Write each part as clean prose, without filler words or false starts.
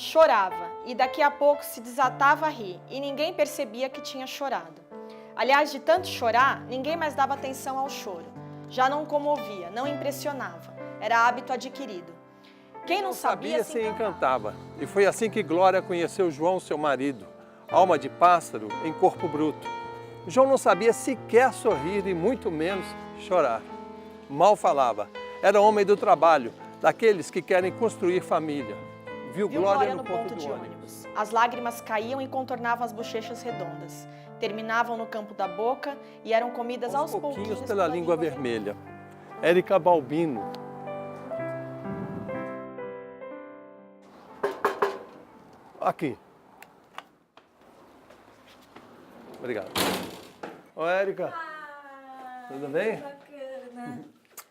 Chorava e daqui a pouco se desatava a rir e ninguém percebia que tinha chorado. Aliás, de tanto chorar, ninguém mais dava atenção ao choro. Já não comovia, não impressionava. Era hábito adquirido. Quem não sabia se encantava. E foi assim que Glória conheceu João, seu marido, alma de pássaro em corpo bruto. João não sabia sequer sorrir e muito menos chorar. Mal falava. Era homem do trabalho, daqueles que querem construir família. Viu Glória no ponto de ônibus. As lágrimas caíam e contornavam as bochechas redondas. Terminavam no campo da boca e eram comidas aos pouquinhos pela língua vermelha. Érica Balbino. Aqui. Obrigado. Oi, Érica. Tudo bem? Bacana.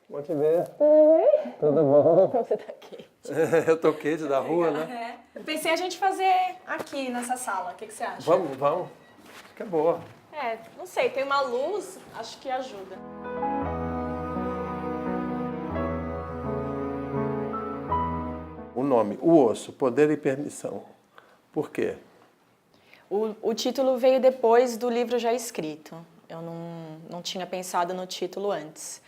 Bom te ver. Oi. Tudo bom? Você tá quente. Eu tô quente da rua, né? Eu pensei a gente fazer aqui nessa sala. O que você acha? Vamos. Acho que é boa. Não sei, tem uma luz, acho que ajuda. O nome, o osso, poder e permissão. Por quê? O título veio depois do livro já escrito. Eu não tinha pensado no título antes.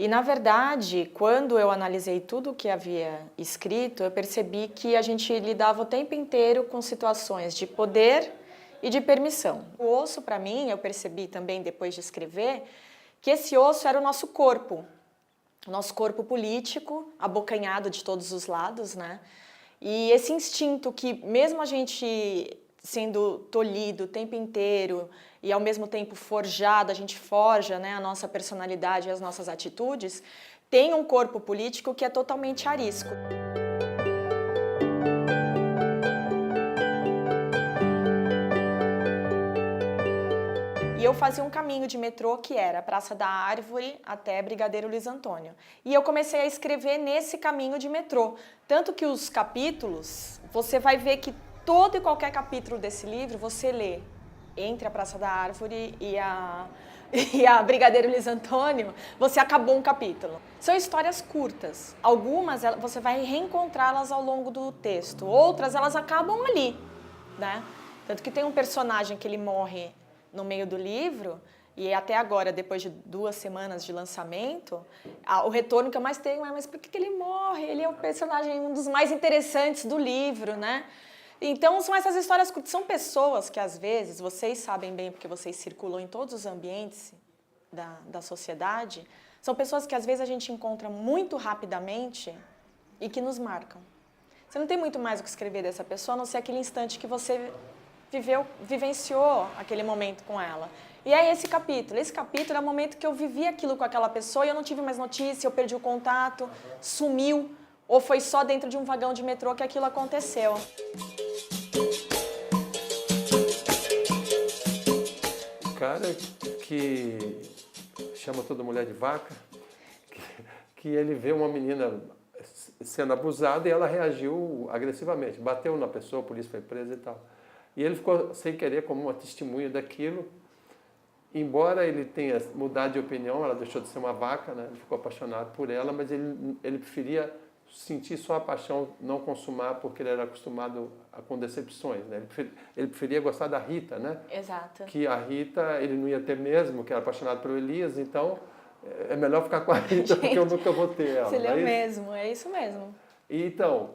E, na verdade, quando eu analisei tudo o que havia escrito, eu percebi que a gente lidava o tempo inteiro com situações de poder e de permissão. O osso, para mim, eu percebi também depois de escrever, que esse osso era o nosso corpo político, abocanhado de todos os lados, né? E esse instinto que, mesmo a gente sendo tolhido o tempo inteiro e ao mesmo tempo forjado, a gente forja, né, a nossa personalidade e as nossas atitudes, tem um corpo político que é totalmente arisco. E eu fazia um caminho de metrô que era Praça da Árvore até Brigadeiro Luiz Antônio. E eu comecei a escrever nesse caminho de metrô. Tanto que os capítulos, você vai ver que todo e qualquer capítulo desse livro você lê entre a Praça da Árvore e a Brigadeiro Luiz Antônio, você acabou um capítulo. São histórias curtas. Algumas você vai reencontrá-las ao longo do texto. Outras, elas acabam ali, né? Tanto que tem um personagem que ele morre no meio do livro, e até agora, depois de 2 semanas de lançamento, o retorno que eu mais tenho é: mas por que ele morre? Ele é o personagem, um dos mais interessantes do livro, né? Então, são essas histórias curtas. São pessoas que, às vezes, vocês sabem bem, porque vocês circulam em todos os ambientes da sociedade, são pessoas que, às vezes, a gente encontra muito rapidamente e que nos marcam. Você não tem muito mais o que escrever dessa pessoa, a não ser aquele instante que você vivenciou aquele momento com ela. E é esse capítulo. Esse capítulo é o momento que eu vivi aquilo com aquela pessoa e eu não tive mais notícia, eu perdi o contato, sumiu, ou foi só dentro de um vagão de metrô que aquilo aconteceu. O cara que chama toda mulher de vaca, que ele vê uma menina sendo abusada e ela reagiu agressivamente, bateu na pessoa, a polícia foi presa e tal. E ele ficou, sem querer, como uma testemunha daquilo. Embora ele tenha mudado de opinião, ela deixou de ser uma vaca, né? Ele ficou apaixonado por ela, mas ele preferia sentir só a paixão, não consumar, porque ele era acostumado com decepções, né? Ele preferia gostar da Rita, né? Exato. Que a Rita ele não ia ter mesmo, que era apaixonado pelo Elias, então é melhor ficar com a Rita, porque eu nunca vou ter ela. Você leu mesmo, é isso mesmo. Então,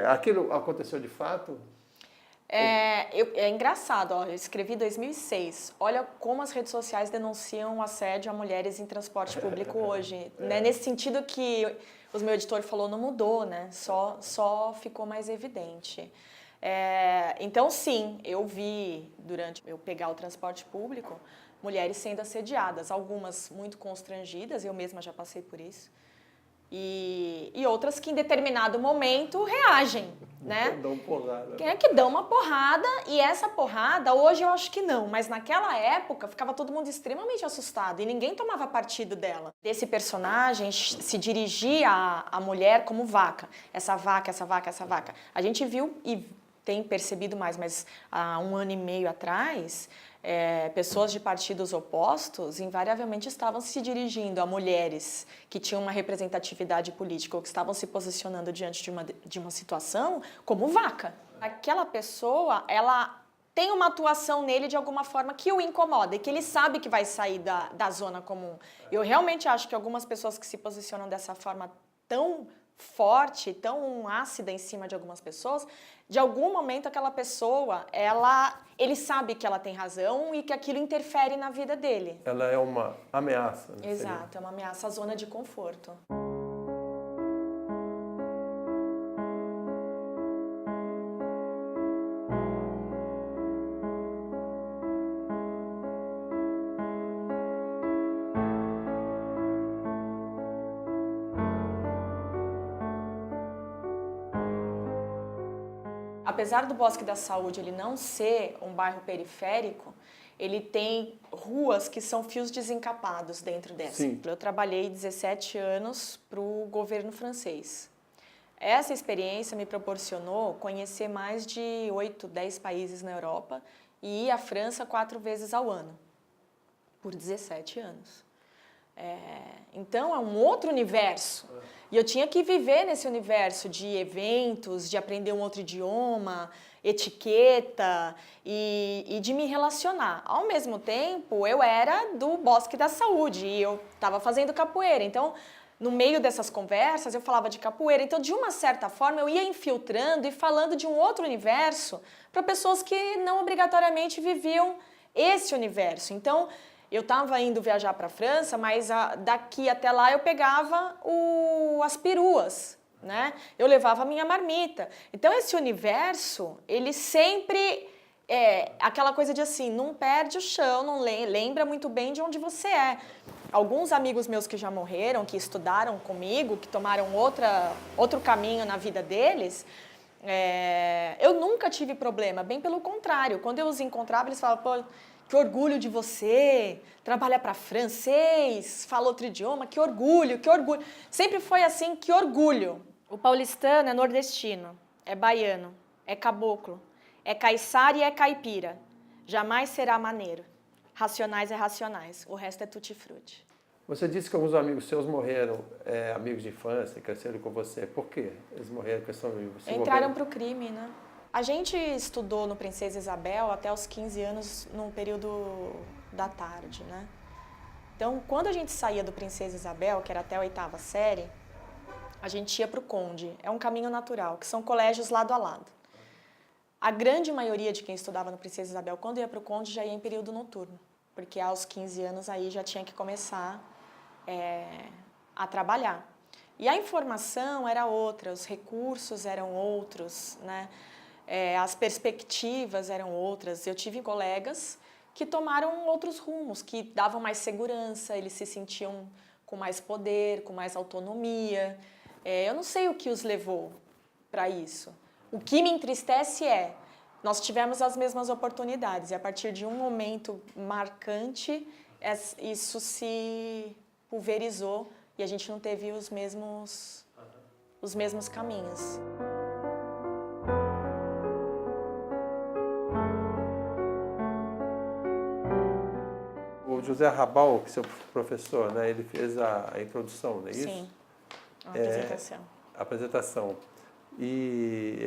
aquilo aconteceu de fato? É engraçado, ó, eu escrevi em 2006. Olha como as redes sociais denunciam o assédio a mulheres em transporte público hoje. Né? Nesse sentido que o meu editor falou, não mudou, né? Só ficou mais evidente. Então, sim, eu vi, durante eu pegar o transporte público, mulheres sendo assediadas. Algumas muito constrangidas, eu mesma já passei por isso. E outras que em determinado momento reagem, né? Dão porrada. Quem é que dão uma porrada, e essa porrada, hoje eu acho que não, mas naquela época ficava todo mundo extremamente assustado e ninguém tomava partido dela. Esse personagem se dirigia à mulher como vaca. Essa vaca, essa vaca, essa vaca. A gente viu e tem percebido mais, mas há 1 ano e meio atrás, pessoas de partidos opostos invariavelmente estavam se dirigindo a mulheres que tinham uma representatividade política ou que estavam se posicionando diante de uma situação como vaca. Aquela pessoa, ela tem uma atuação nele de alguma forma que o incomoda e que ele sabe que vai sair da zona comum. Eu realmente acho que algumas pessoas que se posicionam dessa forma tão forte, tão ácida em cima de algumas pessoas, de algum momento aquela pessoa, ele sabe que ela tem razão e que aquilo interfere na vida dele. Ela é uma ameaça. Né? Exato, é uma ameaça à zona de conforto. Apesar do Bosque da Saúde ele não ser um bairro periférico, ele tem ruas que são fios desencapados dentro dessa. Sim. Eu trabalhei 17 anos para o governo francês. Essa experiência me proporcionou conhecer mais de 8, 10 países na Europa e ir à França 4 vezes ao ano, por 17 anos. Então é um outro universo. E eu tinha que viver nesse universo de eventos, de aprender um outro idioma, etiqueta e de me relacionar. Ao mesmo tempo, eu era do Bosque da Saúde e eu estava fazendo capoeira. Então, no meio dessas conversas, eu falava de capoeira. Então, de uma certa forma, eu ia infiltrando e falando de um outro universo para pessoas que não obrigatoriamente viviam esse universo. Então, eu estava indo viajar para a França, mas daqui até lá eu pegava as peruas, né? Eu levava a minha marmita. Então, esse universo, ele sempre aquela coisa de assim, não perde o chão, não lembra muito bem de onde você é. Alguns amigos meus que já morreram, que estudaram comigo, que tomaram outro caminho na vida deles, eu nunca tive problema, bem pelo contrário. Quando eu os encontrava, eles falavam, pô, que orgulho de você, trabalha para francês, fala outro idioma, que orgulho, que orgulho. Sempre foi assim, que orgulho. O paulistano é nordestino, é baiano, é caboclo, é caiçara e é caipira. Jamais será maneiro. Racionais é racionais, o resto é tutti-frutti. Você disse que alguns amigos seus morreram, amigos de infância, cresceram com você. Por quê? Eles morreram porque entraram para o crime, né? A gente estudou no Princesa Isabel até os 15 anos, no período da tarde, né? Então, quando a gente saía do Princesa Isabel, que era até a 8ª série, a gente ia para o Conde. É um caminho natural, que são colégios lado a lado. A grande maioria de quem estudava no Princesa Isabel, quando ia para o Conde, já ia em período noturno, porque aos 15 anos aí já tinha que começar a trabalhar. E a informação era outra, os recursos eram outros, né? As perspectivas eram outras. Eu tive colegas que tomaram outros rumos, que davam mais segurança, eles se sentiam com mais poder, com mais autonomia. Eu não sei o que os levou para isso. O que me entristece nós tivemos as mesmas oportunidades e a partir de um momento marcante, isso se pulverizou e a gente não teve os mesmos caminhos. O José Rabal, que é seu professor, né, ele fez a introdução, não é isso? Sim, a apresentação. A apresentação. E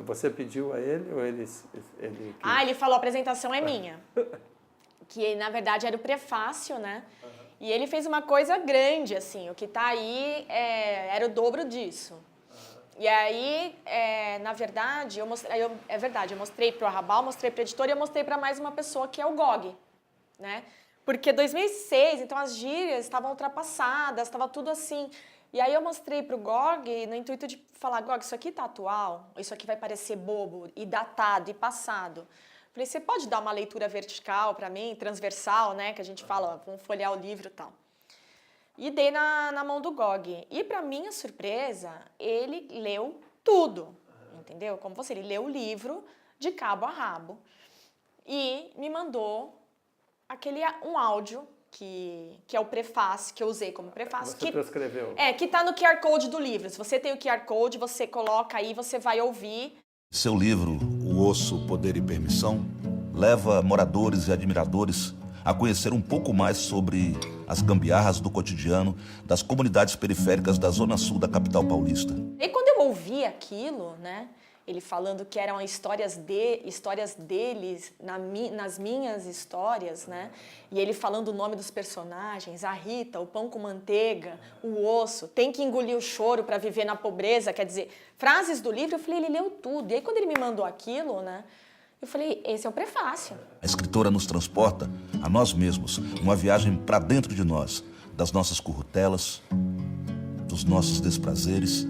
você pediu a ele ou ele ele falou, a apresentação é minha. Que, na verdade, era o prefácio, né? Uhum. E ele fez uma coisa grande, assim, o que está aí era o dobro disso. Uhum. E aí, na verdade, eu mostrei para o Arrabal, mostrei para a editora e eu mostrei para mais uma pessoa, que é o Gog, né? Porque 2006, então as gírias estavam ultrapassadas, estava tudo assim. E aí eu mostrei para o Gog no intuito de falar, Gog, isso aqui está atual, isso aqui vai parecer bobo e datado e passado. Falei, você pode dar uma leitura vertical para mim, transversal, né? Que a gente fala, vamos folhear o livro e tal. E dei na mão do Gog. E para minha surpresa, ele leu tudo, entendeu? Como você, ele leu o livro de cabo a rabo e me mandou um áudio que é o prefácio, que eu usei como prefácio. Você transcreveu. Que está no QR Code do livro. Se você tem o QR Code, você coloca aí, você vai ouvir. Seu livro, O O Osso, Poder e Permissão leva moradores e admiradores a conhecer um pouco mais sobre as gambiarras do cotidiano das comunidades periféricas da zona sul da capital paulista. E quando eu ouvi aquilo, né, ele falando que eram histórias deles nas minhas histórias, né, e ele falando o nome dos personagens, a Rita, o pão com manteiga, o osso, tem que engolir o choro para viver na pobreza, quer dizer, frases do livro, eu falei, ele leu tudo. E aí quando ele me mandou aquilo, né, eu falei, esse é o prefácio. A escritora nos transporta a nós mesmos, uma viagem para dentro de nós, das nossas currutelas, dos nossos desprazeres,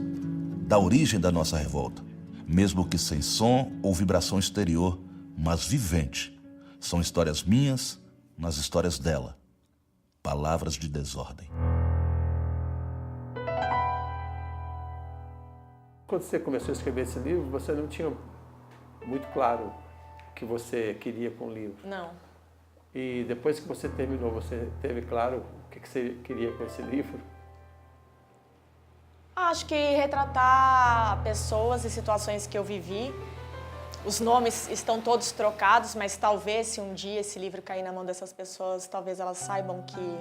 da origem da nossa revolta. Mesmo que sem som ou vibração exterior, mas vivente. São histórias minhas nas histórias dela. Palavras de desordem. Quando você começou a escrever esse livro, você não tinha muito claro o que você queria com o livro. Não. E depois que você terminou, você teve claro o que você queria com esse livro? Acho que retratar pessoas e situações que eu vivi. Os nomes estão todos trocados, mas talvez se um dia esse livro cair na mão dessas pessoas, talvez elas saibam que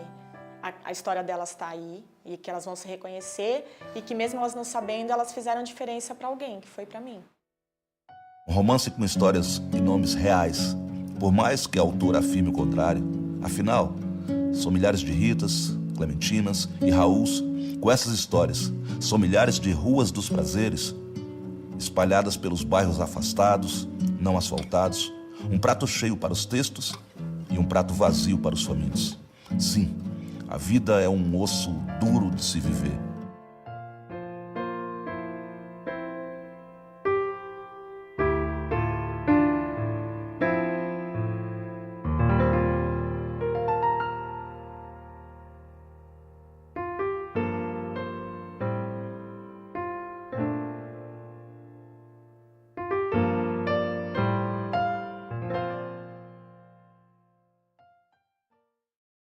a história delas está aí e que elas vão se reconhecer e que mesmo elas não sabendo, elas fizeram diferença para alguém, que foi para mim. Um romance com histórias e nomes reais, por mais que a autora afirme o contrário. Afinal, são milhares de Ritas, Clementinas e Raúls com essas histórias. São milhares de ruas dos prazeres, espalhadas pelos bairros afastados, não asfaltados. Um prato cheio para os textos e um prato vazio para os famintos. Sim, a vida é um osso duro de se viver.